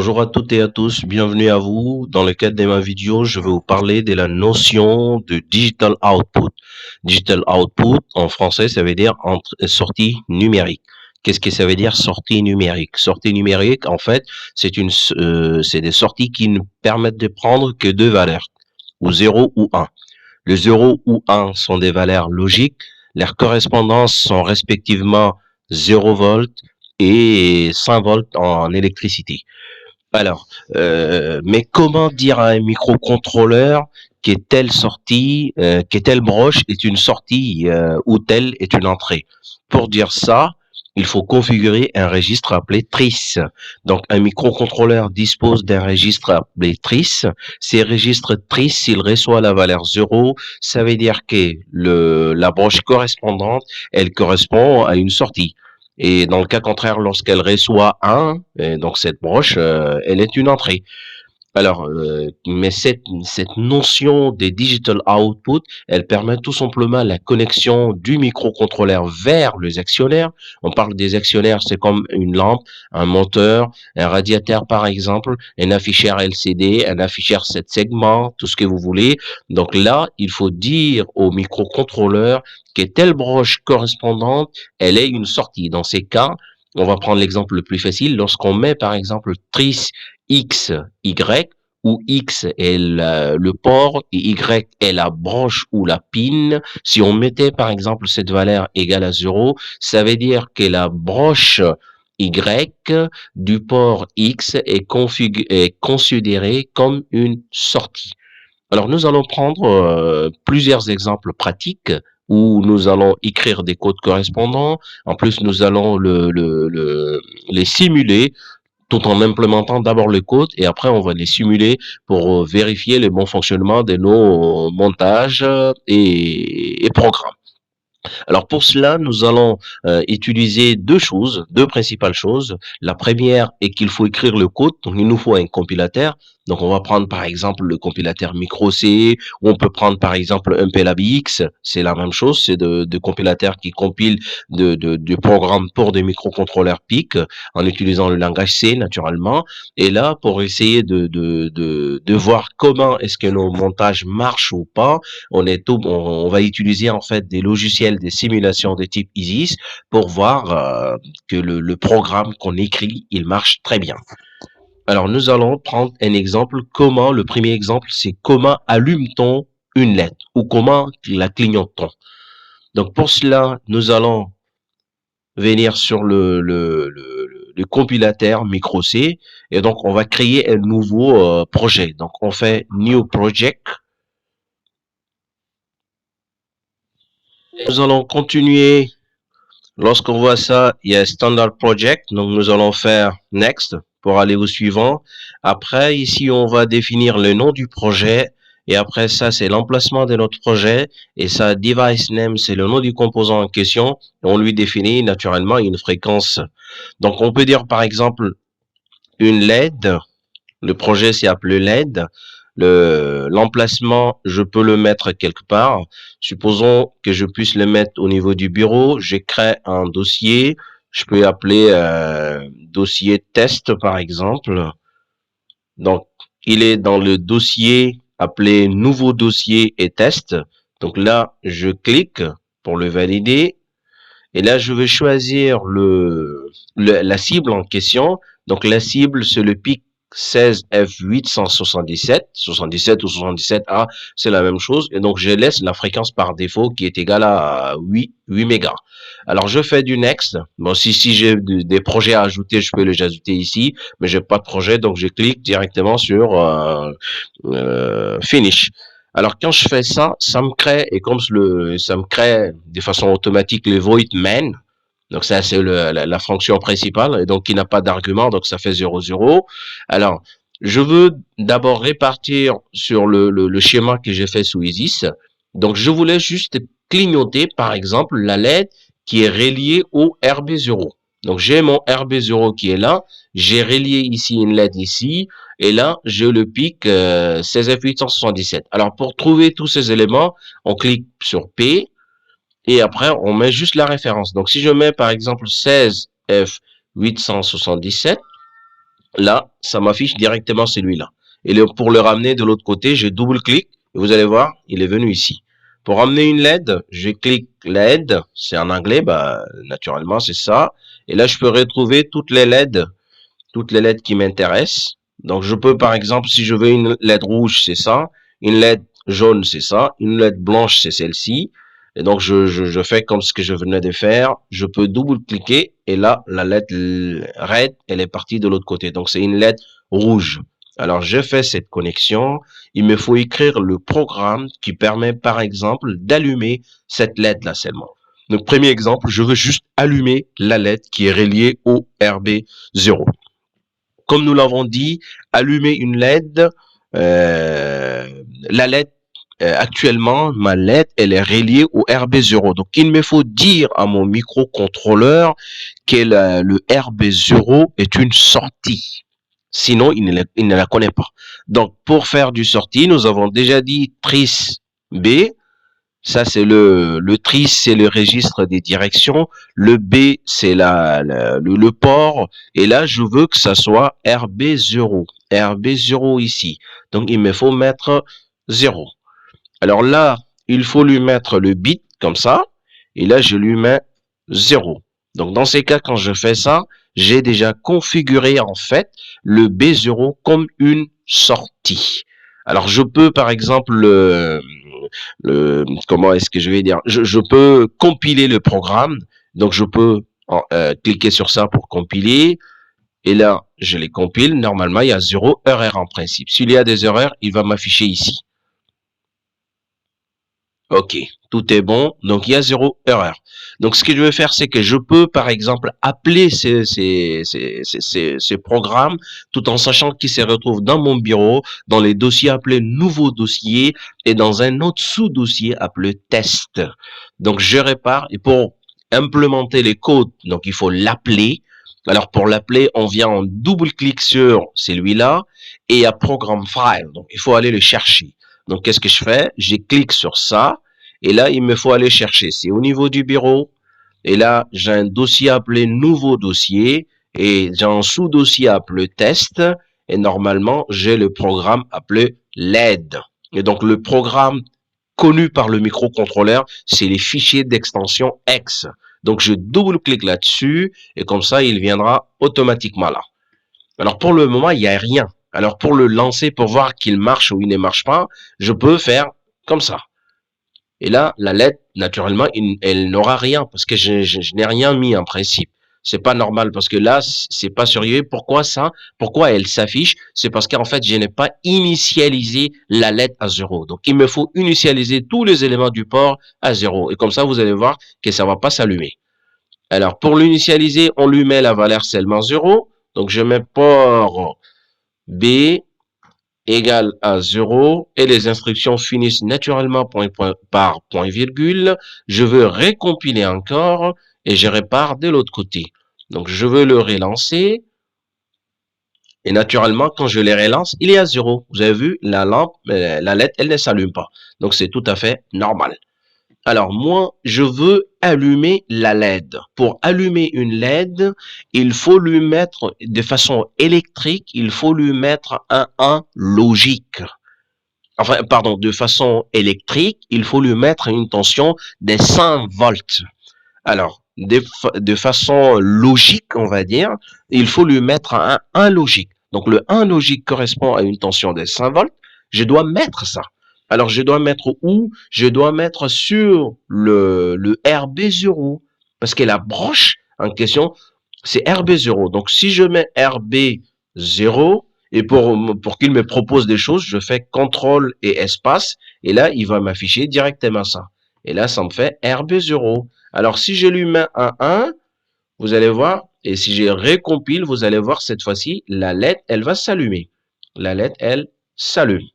Bonjour à toutes et à tous, bienvenue à vous. Dans le cadre de ma vidéo, je vais vous parler de la notion de digital output. Digital output, en français, ça veut dire sortie numérique. Qu'est-ce que ça veut dire sortie numérique? Sortie numérique, en fait, c'est des sorties qui ne permettent de prendre que deux valeurs, ou 0 ou 1. Le 0 ou 1 sont des valeurs logiques. Leurs correspondances sont respectivement 0 volts et 5 volts en électricité. Alors, mais comment dire à un microcontrôleur que telle sortie, que telle broche est une sortie ou telle est une entrée? Pour dire ça, il faut configurer un registre appelé trice. Donc, un microcontrôleur dispose d'un registre appelé trice. Ces registres trice, s'il reçoit la valeur 0, ça veut dire que la broche correspondante, elle correspond à une sortie. Et dans le cas contraire, lorsqu'elle reçoit 1, donc cette broche, elle est une entrée. Alors, mais cette notion des digital output, elle permet tout simplement la connexion du microcontrôleur vers les actionnaires. On parle des actionnaires, c'est comme une lampe, un moteur, un radiateur par exemple, un afficheur LCD, un afficheur 7 segments, tout ce que vous voulez. Donc là, il faut dire au microcontrôleur que telle broche correspondante, elle est une sortie. Dans ces cas, on va prendre l'exemple le plus facile. Lorsqu'on met par exemple trice X, Y, où X est le port et Y est la branche ou la pin. Si on mettait par exemple cette valeur égale à 0, ça veut dire que la branche Y du port X est considérée comme une sortie. Alors nous allons prendre plusieurs exemples pratiques où nous allons écrire des codes correspondants. En plus, nous allons les simuler tout en implémentant d'abord le code et après on va les simuler pour vérifier le bon fonctionnement de nos montages et programmes. Alors pour cela, nous allons utiliser deux choses, deux principales choses. La première est qu'il faut écrire le code, donc il nous faut un compilateur. Donc on va prendre par exemple le compilateur Micro-C, ou on peut prendre par exemple un PLABX, c'est la même chose, c'est de compilateurs qui compilent de programmes pour des microcontrôleurs PIC en utilisant le langage C naturellement. Et là, pour essayer de voir comment est-ce que nos montages marchent ou pas, on va utiliser en fait des logiciels, des simulations de type ISIS pour voir que le programme qu'on écrit, il marche très bien. Alors, nous allons prendre un exemple. Le premier exemple, c'est comment allume-t-on une LED ou comment la clignote-t-on. Donc, pour cela, nous allons venir sur le compilateur Micro-C et donc on va créer un nouveau projet. Donc, on fait New Project. Nous allons continuer. Lorsqu'on voit ça, il y a Standard Project, donc nous allons faire Next pour aller au suivant. Après, ici, on va définir le nom du projet. Et après ça, c'est l'emplacement de notre projet. Et ça, Device Name, c'est le nom du composant en question. On lui définit naturellement une fréquence. Donc, on peut dire par exemple une LED. Le projet s'est appelé LED. L'emplacement, je peux le mettre quelque part. Supposons que je puisse le mettre au niveau du bureau. Je crée un dossier. Je peux appeler dossier test, par exemple. Donc, il est dans le dossier appelé nouveau dossier et test. Donc là, je clique pour le valider. Et là, je vais choisir la cible en question. Donc, la cible, c'est le PIC 16F877, 77 ou 77A, c'est la même chose. Et donc, je laisse la fréquence par défaut qui est égale à 8 mégas. Alors, je fais du next. Bon, si j'ai des projets à ajouter, je peux les ajouter ici, mais j'ai pas de projet, donc je clique directement sur finish. Alors, quand je fais ça, ça me crée, et comme ça me crée de façon automatique le void main. Donc, ça, c'est la fonction principale, et donc qui n'a pas d'argument, donc ça fait 0, 0. Alors, je veux d'abord répartir sur le schéma que j'ai fait sous ISIS. Donc, je voulais juste clignoter, par exemple, la LED qui est reliée au RB0. Donc, j'ai mon RB0 qui est là. J'ai relié ici une LED ici. Et là, j'ai le pic 16F877. Alors, pour trouver tous ces éléments, on clique sur P. Et après, on met juste la référence. Donc, si je mets, par exemple, 16F877, Là, ça m'affiche directement celui-là. Et pour le ramener de l'autre côté, je double-clique et vous allez voir, il est venu ici. Pour ramener une LED, je clique LED, c'est en anglais, bah, naturellement, c'est ça. Et là, je peux retrouver toutes les LED qui m'intéressent. Donc, je peux, par exemple, si je veux une LED rouge, c'est ça. Une LED jaune, c'est ça. Une LED blanche, c'est celle-ci. Et donc, je fais comme ce que je venais de faire. Je peux double-cliquer et là, la LED red, elle est partie de l'autre côté. Donc, c'est une LED rouge. Alors, je fais cette connexion. Il me faut écrire le programme qui permet, par exemple, d'allumer cette LED-là seulement. Donc, premier exemple, je veux juste allumer la LED qui est reliée au RB0. Comme nous l'avons dit, allumer une LED, la LED, actuellement, ma LED, elle est reliée au RB0. Donc, il me faut dire à mon microcontrôleur que le RB0 est une sortie. Sinon, il ne la connaît pas. Donc, pour faire du sortie, nous avons déjà dit tris B. Ça, c'est le tris, c'est le registre des directions. Le B, c'est le port. Et là, je veux que ça soit RB0. RB0 ici. Donc, il me faut mettre 0. Alors là, il faut lui mettre le bit comme ça. Et là, je lui mets 0. Donc, dans ces cas, quand je fais ça, j'ai déjà configuré, en fait, le B0 comme une sortie. Alors, je peux, par exemple, comment est-ce que je vais dire, je peux compiler le programme. Donc, je peux cliquer sur ça pour compiler. Et là, je les compile. Normalement, il y a 0 erreur en principe. S'il y a des erreurs, il va m'afficher ici. Ok, tout est bon. Donc, il y a 0 erreur. Donc, ce que je vais faire, c'est que je peux, par exemple, appeler ces programmes tout en sachant qu'ils se retrouvent dans mon bureau, dans les dossiers appelés nouveaux dossiers et dans un autre sous-dossier appelé test. Donc, je répare et pour implémenter les codes, donc il faut l'appeler. Alors, pour l'appeler, on vient en double-clic sur celui-là et à programme file. Donc, il faut aller le chercher. Donc, qu'est-ce que je fais? Je clique sur ça. Et là, il me faut aller chercher. C'est au niveau du bureau. Et là, j'ai un dossier appelé nouveau dossier. Et j'ai un sous-dossier appelé test. Et normalement, j'ai le programme appelé LED. Et donc, le programme connu par le microcontrôleur, c'est les fichiers d'extension X. Donc, je double-clique là-dessus. Et comme ça, il viendra automatiquement là. Alors, pour le moment, il n'y a rien. Alors, pour le lancer, pour voir qu'il marche ou il ne marche pas, je peux faire comme ça. Et là, la LED, naturellement, elle n'aura rien parce que je n'ai rien mis en principe. C'est pas normal parce que là, c'est pas sérieux. Pourquoi ça? Pourquoi elle s'affiche? C'est parce qu'en fait, je n'ai pas initialisé la LED à 0. Donc, il me faut initialiser tous les éléments du port à 0. Et comme ça, vous allez voir que ça va pas s'allumer. Alors, pour l'initialiser, on lui met la valeur seulement 0. Donc, je mets port B égale à 0 et les instructions finissent naturellement par point virgule. Je veux recompiler encore et je répare de l'autre côté. Donc, je veux le relancer. Et naturellement, quand je les relance, il est à 0. Vous avez vu, la lampe, la LED, elle ne s'allume pas. Donc, c'est tout à fait normal. Alors, moi, je veux allumer la LED. Pour allumer une LED, il faut lui mettre, de façon électrique, il faut lui mettre un 1 logique. Enfin, pardon, de façon électrique, il faut lui mettre une tension de 100 volts. Alors, de façon logique, on va dire, il faut lui mettre un 1 logique. Donc, le 1 logique correspond à une tension de 5 volts. Je dois mettre ça. Alors, je dois mettre où? Je dois mettre sur le RB0. Parce que la broche en question, c'est RB0. Donc, si je mets RB0, et pour qu'il me propose des choses, je fais CTRL et espace. Et là, il va m'afficher directement ça. Et là, ça me fait RB0. Alors, si je lui mets un 1, vous allez voir, et si je recompile, vous allez voir cette fois-ci, la LED, elle va s'allumer. La LED, elle s'allume.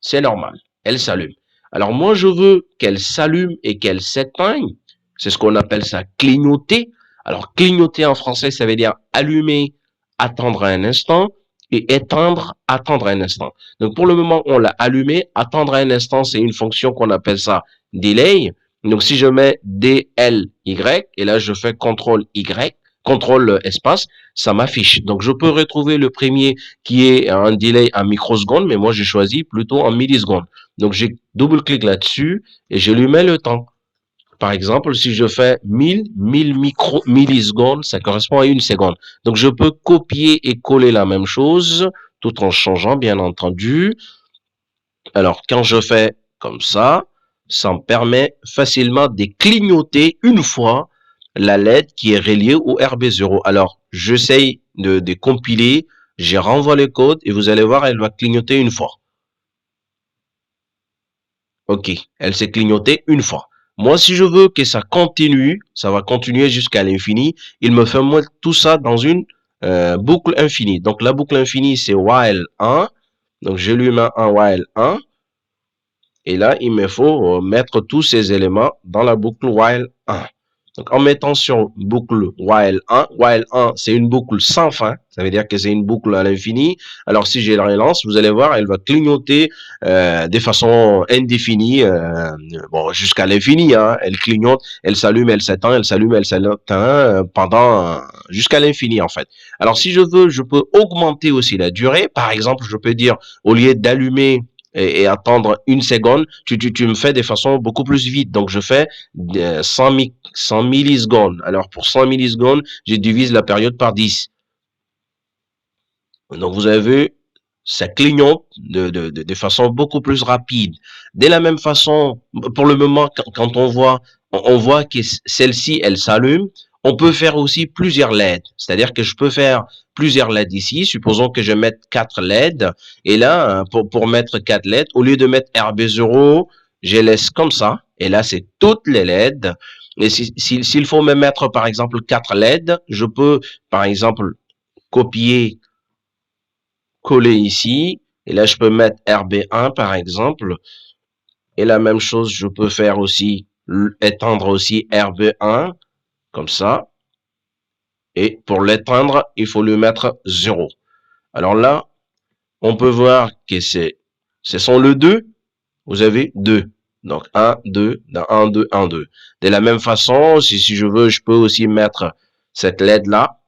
C'est normal, elle s'allume. Alors, moi, je veux qu'elle s'allume et qu'elle s'éteigne. C'est ce qu'on appelle ça clignoter. Alors, clignoter en français, ça veut dire allumer, attendre un instant, et éteindre, attendre un instant. Donc, pour le moment, on l'a allumé. Attendre un instant, c'est une fonction qu'on appelle ça delay. Donc, si je mets DLY, et là, je fais CTRL Y, contrôle espace, ça m'affiche. Donc, je peux retrouver le premier qui est un délai en microsecondes, mais moi, j'ai choisi plutôt en millisecondes. Donc, j'ai double-clic là-dessus et je lui mets le temps. Par exemple, si je fais 1000 millisecondes, ça correspond à une seconde. Donc, je peux copier et coller la même chose tout en changeant, bien entendu. Alors, quand je fais comme ça me permet facilement de clignoter une fois la LED qui est reliée au RB0. Alors, j'essaye de compiler, je renvoie le code et vous allez voir, elle va clignoter une fois. OK, elle s'est clignotée une fois. Moi, si je veux que ça continue, ça va continuer jusqu'à l'infini. Il me fait mettre tout ça dans une boucle infinie. Donc, la boucle infinie, c'est while 1. Donc, je lui mets un while 1. Et là, il me faut mettre tous ces éléments dans la boucle while 1. Donc, en mettant sur boucle while 1, c'est une boucle sans fin. Ça veut dire que c'est une boucle à l'infini. Alors, si je la relance, vous allez voir, elle va clignoter de façon indéfinie, bon, jusqu'à l'infini. Hein. Elle clignote, elle s'allume, elle s'éteint, elle s'allume, elle s'éteint pendant jusqu'à l'infini, en fait. Alors, si je veux, je peux augmenter aussi la durée. Par exemple, je peux dire, au lieu d'allumer et attendre une seconde, tu me fais de façon beaucoup plus vite. Donc, je fais 100 millisecondes. Alors, pour 100 millisecondes, je divise la période par 10. Donc, vous avez vu, ça clignote de façon beaucoup plus rapide. De la même façon, pour le moment, quand on voit que celle-ci, elle s'allume, on peut faire aussi plusieurs LED. C'est-à-dire que je peux faire plusieurs LED ici. Supposons que je mette 4 LED. Et là, pour mettre 4 LED, au lieu de mettre RB0, je laisse comme ça. Et là, c'est toutes les LED. Et s'il faut me mettre, par exemple, 4 LED, je peux, par exemple, copier, coller ici. Et là, je peux mettre RB1, par exemple. Et la même chose, je peux faire aussi, étendre aussi RB1, comme ça. Et pour l'éteindre, il faut lui mettre 0. Alors là, on peut voir que ce sont le 2. Vous avez 2. Donc 1, 2, 1, 2, 1, 2. De la même façon, si je veux, je peux aussi mettre cette LED-là.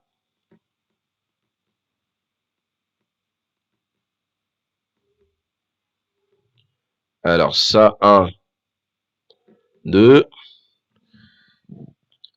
Alors ça, 1, 2.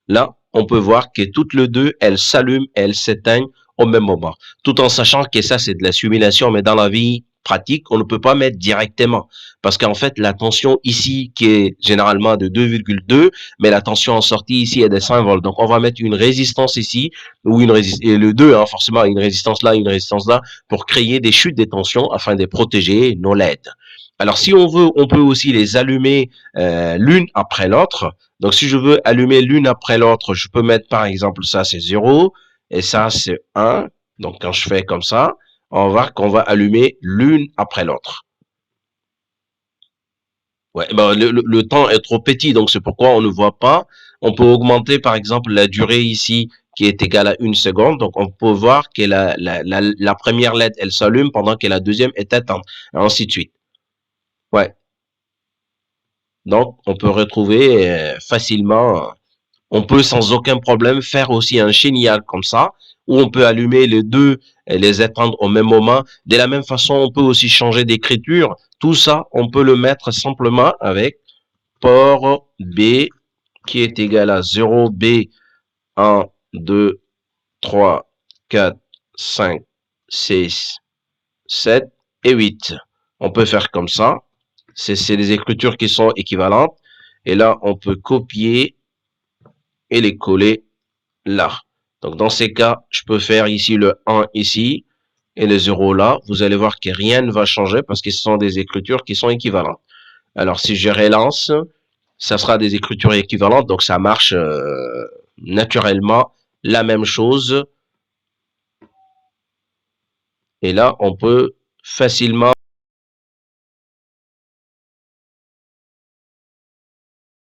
Là, on peut voir que toutes les deux, elles s'allument et elles s'éteignent au même moment. Tout en sachant que ça, c'est de la simulation, mais dans la vie pratique, on ne peut pas mettre directement. Parce qu'en fait, la tension ici, qui est généralement de 2,2, mais la tension en sortie ici est de 5 volts. Donc, on va mettre une résistance ici, ou une résistance, et le 2, hein, forcément, une résistance là, pour créer des chutes de tension afin de protéger nos LED. Alors, si on veut, on peut aussi les allumer l'une après l'autre. Donc, si je veux allumer l'une après l'autre, je peux mettre, par exemple, ça, c'est 0, et ça, c'est 1. Donc, quand je fais comme ça, on va voir qu'on va allumer l'une après l'autre. Ouais, ben, le temps est trop petit, donc c'est pourquoi on ne voit pas. On peut augmenter, par exemple, la durée ici, qui est égale à 1 seconde. Donc, on peut voir que la première LED, elle s'allume pendant que la deuxième est éteinte, et ainsi de suite. Ouais. Donc, on peut retrouver facilement, on peut sans aucun problème faire aussi un chénial comme ça, où on peut allumer les deux et les éteindre au même moment. De la même façon, on peut aussi changer d'écriture. Tout ça, on peut le mettre simplement avec port B qui est égal à 0B 1, 2, 3, 4, 5, 6, 7 et 8. On peut faire comme ça. C'est des écritures qui sont équivalentes. Et là, on peut copier et les coller là. Donc, dans ces cas, je peux faire ici le 1 ici et le 0 là. Vous allez voir que rien ne va changer parce que ce sont des écritures qui sont équivalentes. Alors, si je relance, ça sera des écritures équivalentes. Donc, ça marche naturellement la même chose. Et là, on peut facilement